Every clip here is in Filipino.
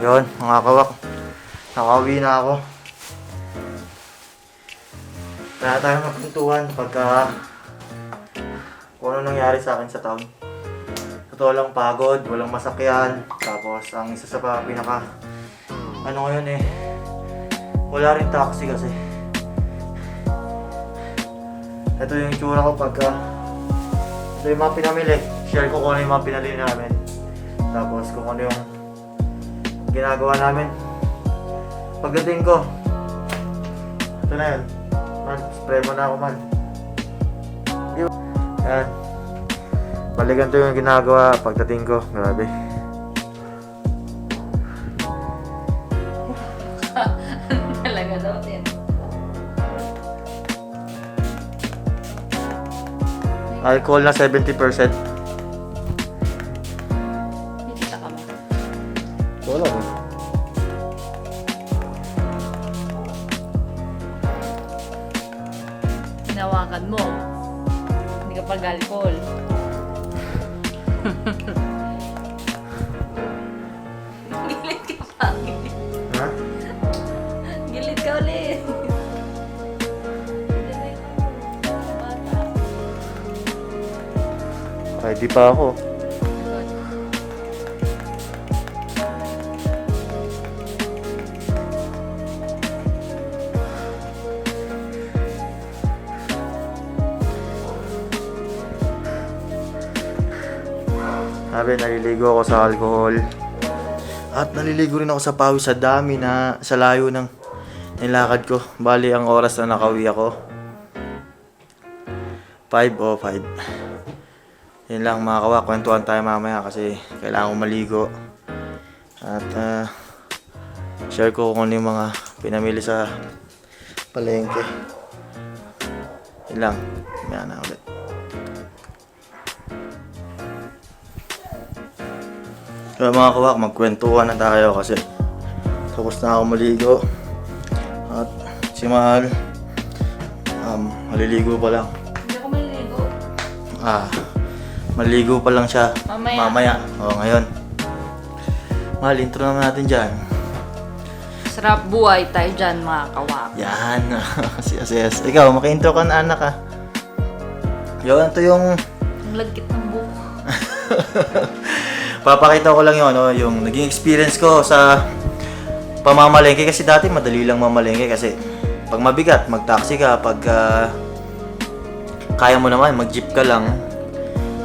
Yun, mga kawak. Nakauwi na ako. Kaya tayo magpuntuhan pagka kung ano nangyari sa akin sa town. Totoo lang, pagod, walang masakyan. Tapos ang isa sa pinaka ano ngayon eh, wala rin taxi kasi. Ito yung itsura ko pagka ito yung mga pinamili. Share ko kung ano yung mga pinali namin. Tapos kung ano yung ginagawa namin. Pagdating ko, ito na yun. Man, spray mo na ako, man. Yan. Balikan to yung ginagawa pagdating ko. Grabe. Talaga daw din. Alcohol na 70%. Nakita ka mo. Wala ko. Hinawakan mo. Hindi ka pag-alcohol. Gilid ka pa. Ha? Gilid ka ulit. Bata. Ay, di pa ako. Sabi, naliligo ako sa alcohol. At naliligo rin ako sa pawis sa dami na sa layo ng nilakad ko. Bali, ang oras na nakauwi ako 5:05. Yun lang mga kawak, kwentuhan tayo mamaya kasi kailangan ko maligo. At share ko kung ano yung mga pinamili sa palengke. Yun lang, mamaya na ulit. Kaya mga kawak, magkwentuhan na tayo kasi tapos na ako maligo. At si Mahal, maliligo pa lang. Hindi ako maliligo. Maligo pa lang siya Mamaya. O, ngayon. Mahal, intro naman natin dyan. Sarap buhay tayo dyan, mga kawak. Yan. Yes. Ikaw, maka-intro ka na, anak, ha. Yun, ito yung Ang lagkit ng buhok. papakita ko lang yung naging experience ko sa pamamalengke. Kasi dati madali lang mamalengke kasi pag mabigat, mag-taxi ka. Pag kaya mo naman, mag-jeep ka lang.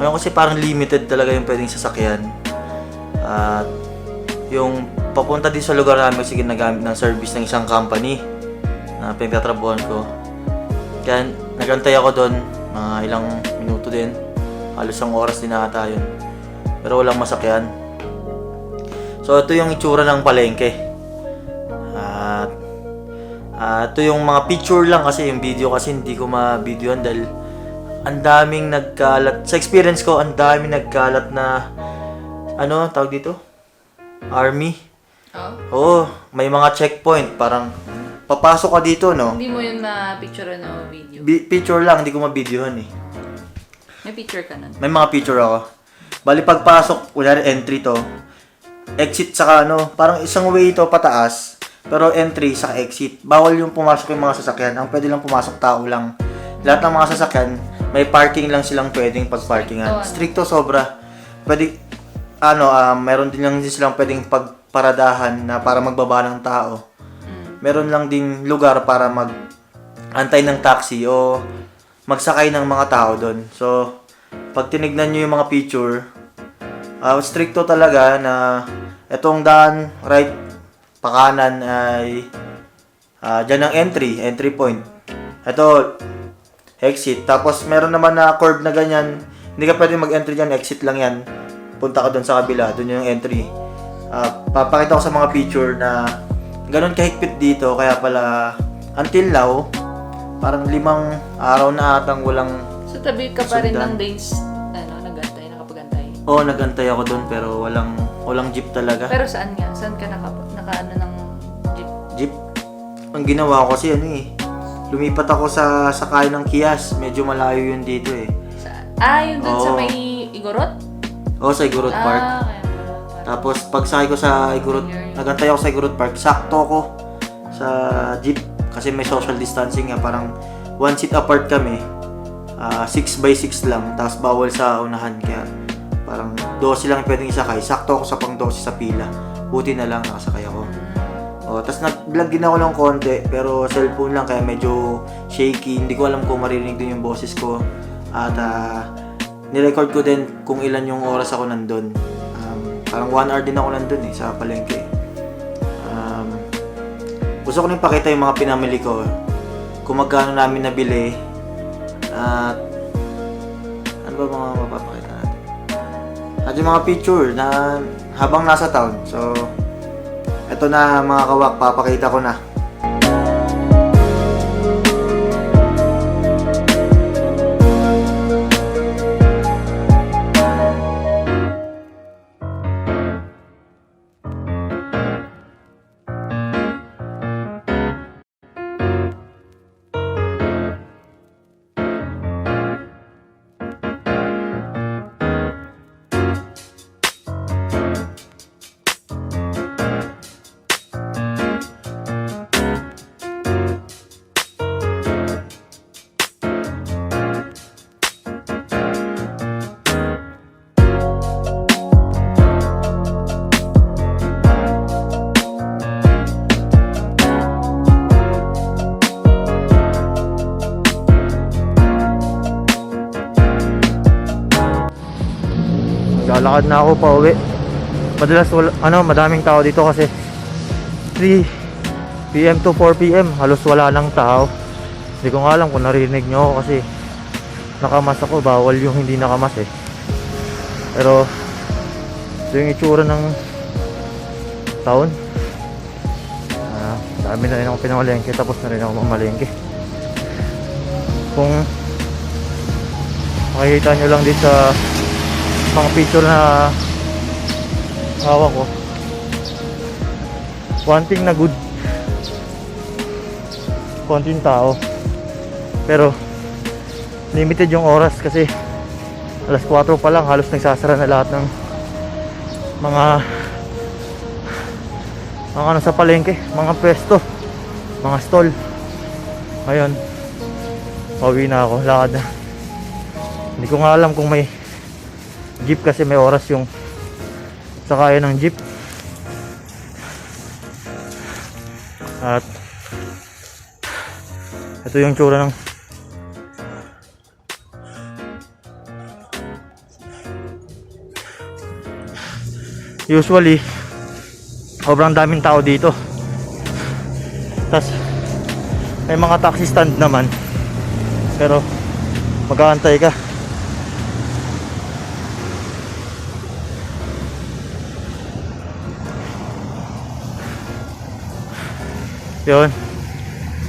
Ano kasi parang limited talaga yung pwedeng sasakyan. At yung papunta din sa lugar namin kasi ginagamit ng service ng isang company na pinagtatrabuhan ko. Kaya nagantay ako doon mga ilang minuto din. Halos ang oras din ata yun. Pero walang masakyan. So ito yung itsura ng palengke. At ito yung mga picture lang kasi yung video kasi hindi ko ma-videoan dahil ang daming nagkalat. Sa experience ko, ang daming nagkalat na ano, tawag dito? Army. Oo, may mga checkpoint. Parang papasok ka dito, no? Hindi mo yun na-picture na video. Picture lang, hindi ko ma-videohan eh. May picture ka nun. May mga picture ako. Bali pagpasok, kunyari entry to, exit saka parang isang way to pataas, pero entry saka exit. Bawal yung pumasok yung mga sasakyan. Ang pwede lang pumasok tao lang. Lahat ng mga sasakyan, may parking lang silang pwedeng pagparkingan. Stricto sobra. Pwede meron din lang silang pwedeng pagparadahan na para magbaba ng tao. Meron lang din lugar para mag-antay ng taxi o magsakay ng mga tao doon. So, pag tinignan nyo yung mga picture, stricto talaga na itong daan, right, pakanan ay dyan ang entry point. Ito, exit. Tapos meron naman na curve na ganyan. Hindi ka pwede mag-entry dyan, exit lang yan. Punta ka doon sa kabila, doon yung entry. Papakita ko sa mga picture na ganun kahigpit dito, kaya pala until now, parang 5 araw na atang walang So tabi ka pa rin sundan. ng lanes, nakapagantay. Oo, nagantay ako doon pero walang jeep talaga. Pero saan nga? Saan ka naka ng jeep? Jeep? Ang ginawa ko kasi lumipat ako sa sakay ng Kias. Medyo malayo yun dito eh. Yun dun sa may Igorot? Oo, sa Igorot Park. Kaya pala. Tapos pagsakay ko sa Igorot, nagantay ako sa Igorot Park, sakto ako sa jeep kasi may social distancing nga, parang one seat apart kami. 6x6 lang, tapos bawal sa unahan, kaya parang 12 lang pwedeng isakay. Sakto ako sa pang 12 sa pila. Buti na lang nakasakay ako. Tapos nag-vlog din ako ng konti, pero cellphone lang kaya medyo shaky. Hindi ko alam kung maririnig din yung boses ko. At nirecord ko din kung ilan yung oras ako nandun. Parang 1 hour din ako nandun sa palengke. Gusto ko rin pakita yung mga pinamili ko. Kung magkano namin nabili. At ano ba mga mapapakita natin? At yung mga picture na habang nasa town. So, eto na mga kawak, papakita ko na. Lalakad na ako pa uwi. Madalas madaming tao dito kasi 3 PM to 4 PM halos wala nang tao. Hindi ko nga alam kung narinig nyo ako kasi nakamas ako, bawal yung hindi nakamas Pero ito yung itsura ng town. Dami na rin ako pinamalengke, tapos na rin ako mamalengke. Kung makikita nyo lang dito sa mga picture na hawak ko, one thing na good, konting tao, pero limited yung oras kasi alas 4 pa lang halos nagsasara na lahat ng mga ano sa palengke, mga pwesto, mga stall. Ngayon pauwi na ako, lakad na. Hindi ko nga alam kung may jeep kasi may oras yung sakayan ng jeep. At ito yung tsura ng usually sobrang daming tao dito. Tas may mga taxi stand naman, pero mag-aantay ka. Yun,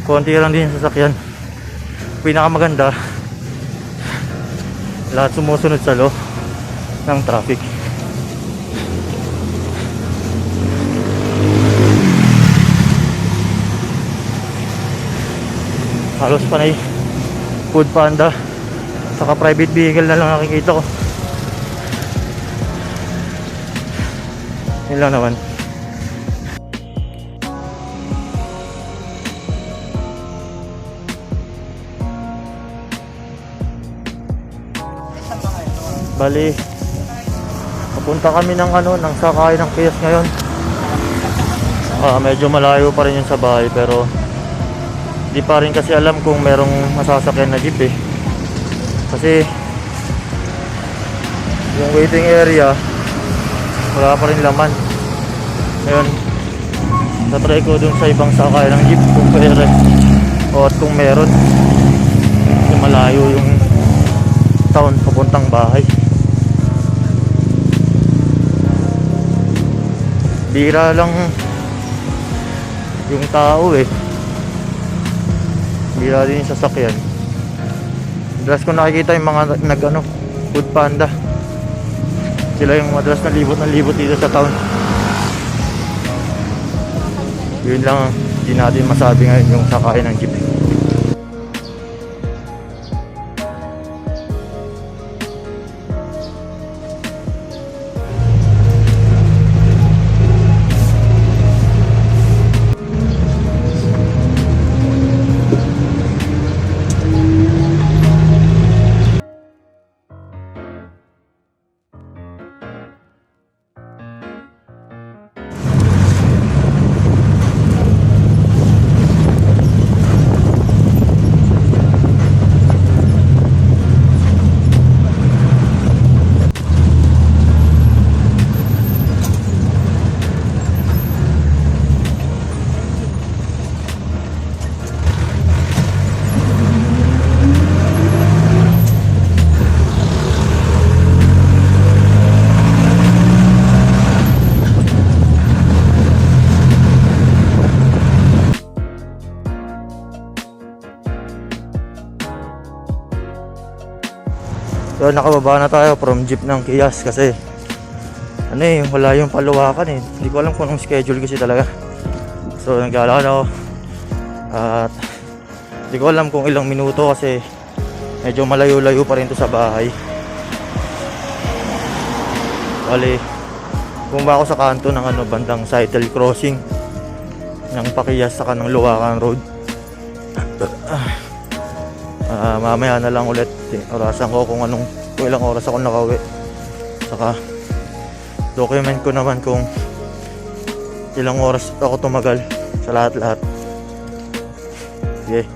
konti lang din yung sasakyan. Pinakamaganda, lahat sumusunod sa law ng traffic. Halos panay Food Panda saka private vehicle na lang nakikita ko. Yun lang naman. Bali, papunta kami ng ng sakay ng Pias ngayon. Medyo malayo pa rin yun sa bahay, pero di pa rin kasi alam kung merong masasakyan na jeep kasi yung waiting area wala pa rin laman. Ngayon tatry ko dun sa ibang sakay ng jeep kung pwede o at kung meron, kasi malayo yung town papuntang bahay. Bira lang yung tao bira din yung sasakyan. Madalas ko nakikita yung mga Food Panda. Sila yung madalas na libot dito sa town. Yun lang hindi natin masabi ngayon yung sakay ng jeep. So nakababa na tayo from jeep ng Kiyas kasi ano eh, wala yung paluwakan eh. Hindi ko alam kung anong schedule kasi talaga. So naglalakad ako at hindi ko alam kung ilang minuto kasi medyo malayo-layo pa rin to sa bahay. Bali, bumaba ako sa kanto ng ano, bandang Sidle Crossing ng Pakiyas saka ng Luwakan Road. Mamaya na lang ulit orasan ko kung ilang oras ako nakauwi. Saka document ko naman kung ilang oras ako tumagal sa lahat-lahat. Okay.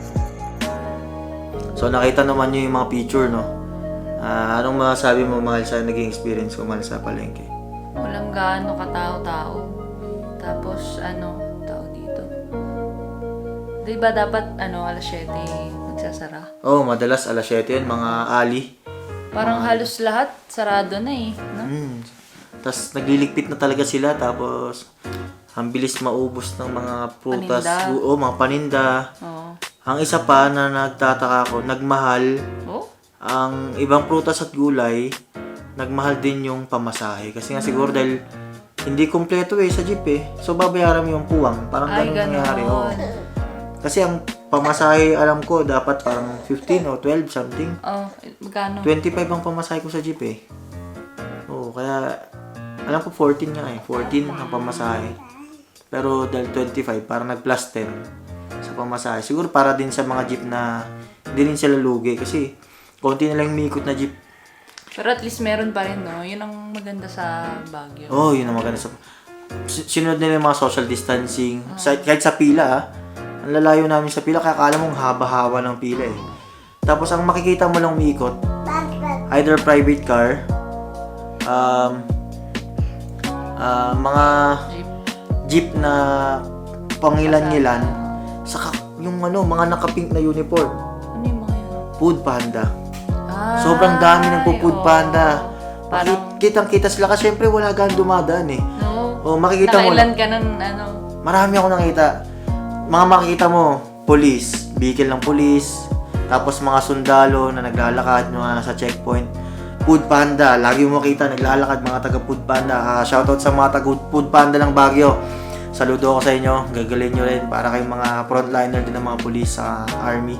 So nakita naman nyo yung mga picture, no? Anong masasabi mo, Mahal, sa naging experience ko, Mahal, sa palengke? Walang gaano katao-tao. Tapos, tao dito. Di ba dapat, alas 7 magsasara? Oh, madalas alas 7 yun, mga ali. Parang halos lahat sarado na eh. No? Tapos nagliligpit na talaga sila, tapos ang bilis maubos ng mga prutas. Paninda. Oo, mga paninda. Oo. Ang isa pa na nagtataka ko, nagmahal. Oh? Ang ibang prutas at gulay, nagmahal din yung pamasahe. Kasi nga siguro dahil hindi kumpleto sa jeep eh. So babayaran mo yung puwang. Parang Ay, ganun nangyari. ganon. Oo. Kasi ang pamasahe, alam ko, dapat parang 15 o 12 something. Oh, magkano? 25 ang pamasahe ko sa jeep eh. Oo, kaya alam ko 14 nga eh. 14 ang pamasahe. Pero dahil 25, parang nag-plus 10 sa pamasahe. Siguro para din sa mga jeep na hindi rin sila lugi. Kasi konti na lang umiikot na jeep. Pero at least meron pa rin, no? Yun ang maganda sa Baguio. Oh, yun ang maganda sa... Sinunod nila yung mga social distancing. Kahit sa pila, ang lalayo namin sa pila, kaya akala mong haba-haba ng pila eh. Tapos ang makikita mo lang umiikot, either private car, mga jeep na pangilan-ngilan, saka yung mga naka-pink na uniform. Ano yung mga yun? Food Panda. Ah, Sobrang dami ng food panda. Parang, Kitang-kita sila kasi syempre wala gan dumadaan eh. no? O makikita mo Nakailan ka nun, Marami ako nakita. Mga makikita mo, police, vehicle ng police, tapos mga sundalo na naglalakad, mga nasa checkpoint. Food Panda, lagi mo makita naglalakad mga taga Food Panda. Shoutout sa mga taga Food Panda ng Baguio. Saludo ako sa inyo. Gagaling nyo rin para kayong mga frontliner din ng mga police sa army.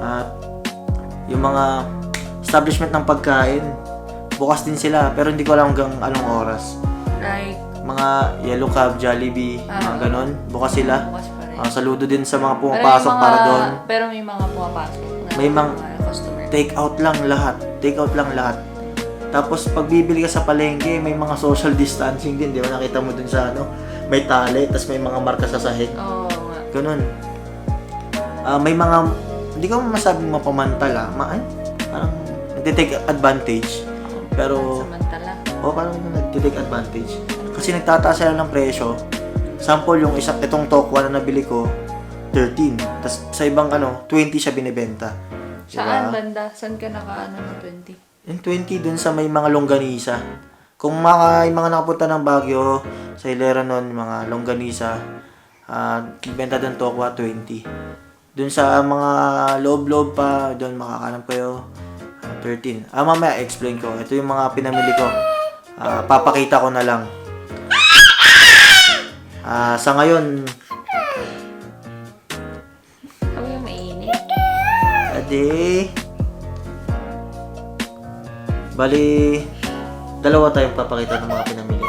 At yung mga establishment ng pagkain, bukas din sila pero hindi ko alam hanggang anong oras. Right. Mga Yellow Cab, Jollibee, mga ganon, bukas sila. Bukas pa rin. Saludo din sa mga pumapasok para doon. Pero may mga pumapasok. May mga customer. take out lang lahat. Take out lang lahat. Tapos pag bibili ka sa palengke, may mga social distancing din, di ba? Nakita mo dun sa may tali, tapos may mga marka sa sahig. Oo nga. Ganun. May mga, hindi ko masabing mapamantala. Parang nagtitake advantage. Pero, Samantala. parang nagtitake advantage. Kasi nagtataas sila ng presyo. Sample yung itong Tokwa na nabili ko, 13. Tapos sa ibang 20 siya binibenta. Saan banda? Saan ka naka ng 20? Yung 20 dun sa may mga longganisa. Kung yung mga nakapunta ng Baguio, sa Hilera nun, mga longganisa, benta dun Tokwa 20. Dun sa mga loob-loob pa, dun makakanap kayo, 13. Mamaya explain ko. Ito yung mga pinamili ko. Papakita ko na lang. Sa ngayon, Sabi yung mainit. Bali, dalawa tayong papakita ng mga pinamili.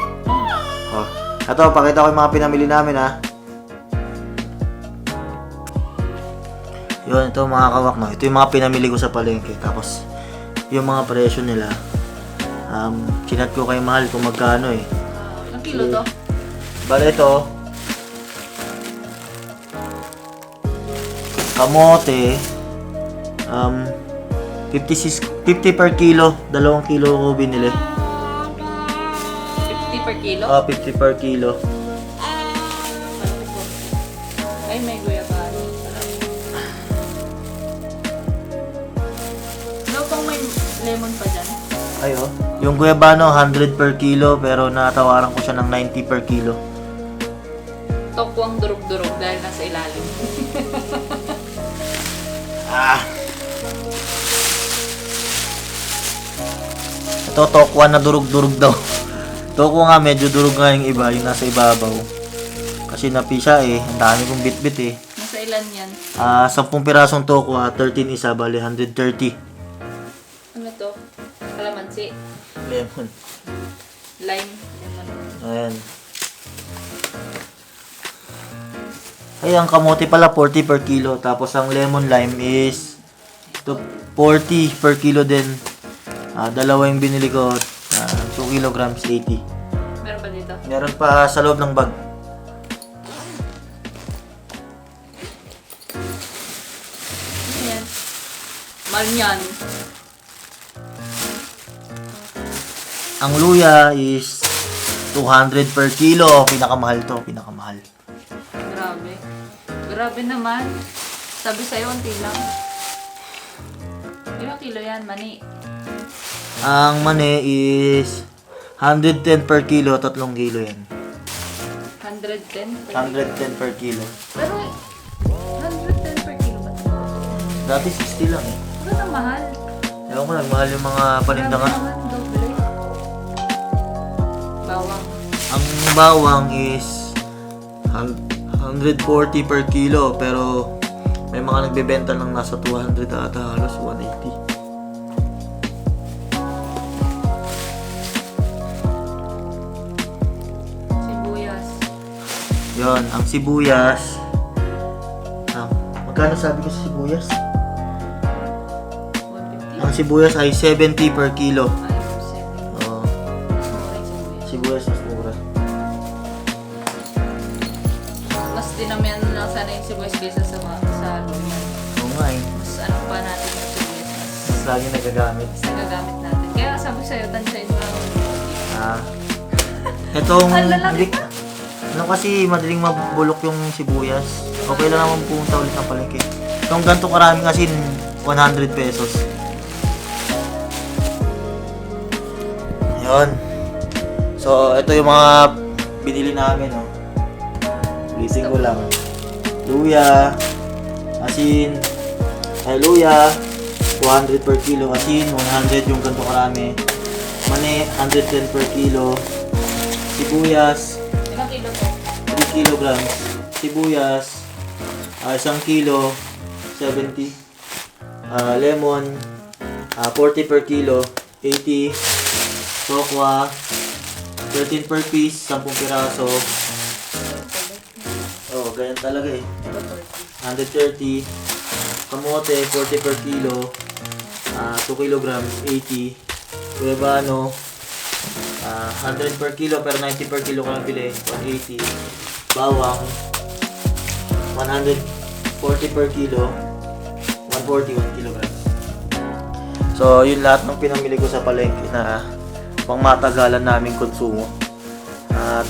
Ito, pakita ko yung mga pinamili namin Yun, ito mga kawak Ito yung mga pinamili ko sa palengke. Tapos, yung mga presyo nila. Chinat ko kay Mahal kung magkano eh. Ilang kilo to? Bali ito, kamote, 50 per kilo. 2 kilo ko binili. 50 per kilo? 50 per kilo. Ay, may guyabano. No, pang may lemon pa dyan. Yung guyabano, 100 per kilo, pero natawaran ko siya ng 90 per kilo. Tokwang durog-durog dahil nasa ilalim. Ito, tokwa na durug-durug daw. Tokwa nga, medyo durug nga yung iba, yung nasa ibabaw. Kasi napisa eh, ang dami kong bit-bit eh. Nasa ilan yan? 10 pirasong tokwa, 13 isa, bali 130. Ano to? Kalamansi. Lemon. Lime. Lemon. Ayan. Ay, ang kamote pala 40 per kilo. Tapos ang lemon lime is 40 per kilo din. Dalawa yung binili ko. 2 kilograms, 80. Meron ba dito? Meron pa sa loob ng bag. Ano yan? Mahal yan. Ang luya is 200 per kilo. Pinakamahal to, pinakamahal. Grabe. Grabe naman. Sabi sa'yo, unti lang. Ilang kilo yan, mani? Ang mani is 110 per kilo, 3 kilo yan. 110 per 110 per kilo. Pero, 110 per kilo ba ito? Dati 60 lang eh. Ano na mahal? Ewan ko, nagmahal yung mga paninda nga. Grabe naman, doble. Bawang. Ang bawang is 140 per kilo, pero may mga nagbebenta ng nasa 200 ata, halos 180. Sibuyas. Yon, ang sibuyas. Magkano sabi ko sa sibuyas? 150. Ang sibuyas ay 70 per kilo. Ay, 7. Oo, Mas mura yung sibuyas. sibuyas mas mura. Mas dinamihan na lang sana yung sibuyas kaysa sa luya. Oo nga eh, Mas ano pa natin yung sibuyas. mas lagi nagagamit. Mas nagagamit natin. Kaya sabi ko sa'yo, tansyain mo lang. Itong Ang lalaki hindi- ano kasi madaling mabulok yung sibuyas. Okay lang naman pumunta ulit ng palengke. Itong ganito karaming asin, 100 pesos. Ayun. So, ito yung mga binili namin, no. Ulitin ko lang. Luya, asin, luya, 200 per kilo. Asin, 100 yung ganito karami. Mani, 110 per kilo. Sibuyas, Ilang kilo to? 3 kilograms. Sibuyas, 1 kilo, 70. Lemon, 40 per kilo, 80. Tokwa, 13 per piece, 10 piraso. Oh, ganyan talaga eh. 130. Kamote, 40 per kilo, 2 kilograms, 80. Kuebano, 100 per kilo, pero 90 per kilo ko lang bili, 180. Bawang, 140 per kilo, 140, 1 kilograms. So, yun lahat ng pinamili ko sa palengke na pang matagalan naming konsumo. At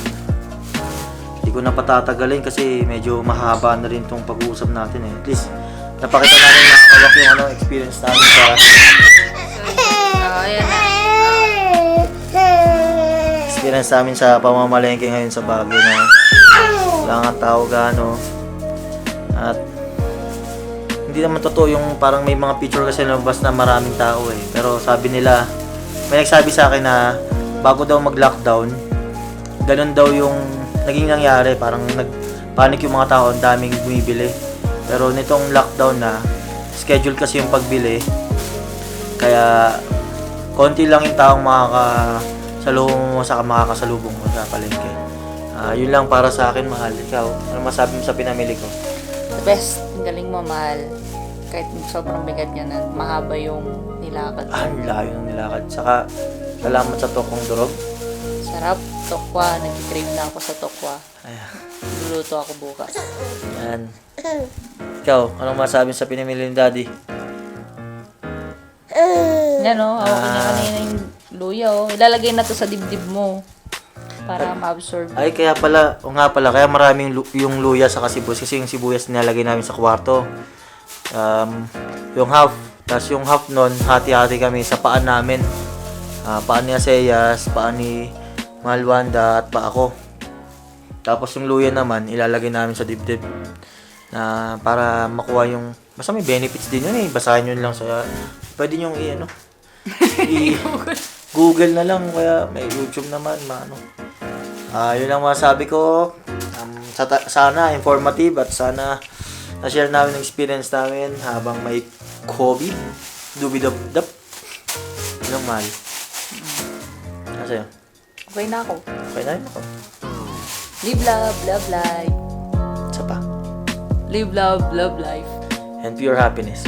hindi ko na patatagalin kasi medyo mahaba na rin tong pag-uusap natin eh. At least, napakita namin nakakawak yung experience namin sa Ayan na. experience namin sa pamamalengke ngayon sa Baguio na wala nga tao gaano. At hindi naman totoo yung parang may mga picture kasi lumabas na maraming tao eh. Pero sabi nila, may nagsabi sa akin na bago daw mag-lockdown, ganun daw yung naging nangyari. Parang nag-panic yung mga tao, ang daming bumibili. Pero nitong lockdown na, schedule kasi yung pagbili. Kaya konti lang yung taong makakasalubong mo sa makakasalubong mo sa palengke. Yun lang para sa akin, mahal. Ikaw, ano masabi mo sa pinamili ko? The best. Ang galing mo, mahal. Kahit sobrang bigat niya na, mahaba yung nilakad. Ang layo ng nilakad. Saka, salamat sa tokong durog. Sarap. Tokwa. Nag-crave na ako sa tokwa. Ayan. Luluto ako bukas. Yan. Ikaw, anong masabi sa pinamili ni Daddy? Yan o. Hawak niya kanina yung luya o. Ilalagay na to sa dibdib mo. Para ma-absorb. Ay, kaya pala, o nga pala, kaya maraming yung luya sa sibuyas. Kasi yung sibuyas nilalagay namin sa kwarto. Yung half, tapos yung half nun, hati-hati kami sa paan namin. Paan ni Aseyas, paan ni Malwanda, at pa ako. Tapos yung luya naman, ilalagay namin sa dibdib. Na para makuha yung, basta may benefits din yun eh. Basahin yun lang sa, pwede nyo Google na lang, kaya may YouTube naman, maano. Yun lang masabi ko. Sana informative at sana na-share namin ang experience namin habang may COVID. Dubidap-dap. Yun ang mahal. Ano sa'yo? Okay na ako. Okay na rin ako. Live love, love life. Isa pa. Live love, love life. And pure happiness.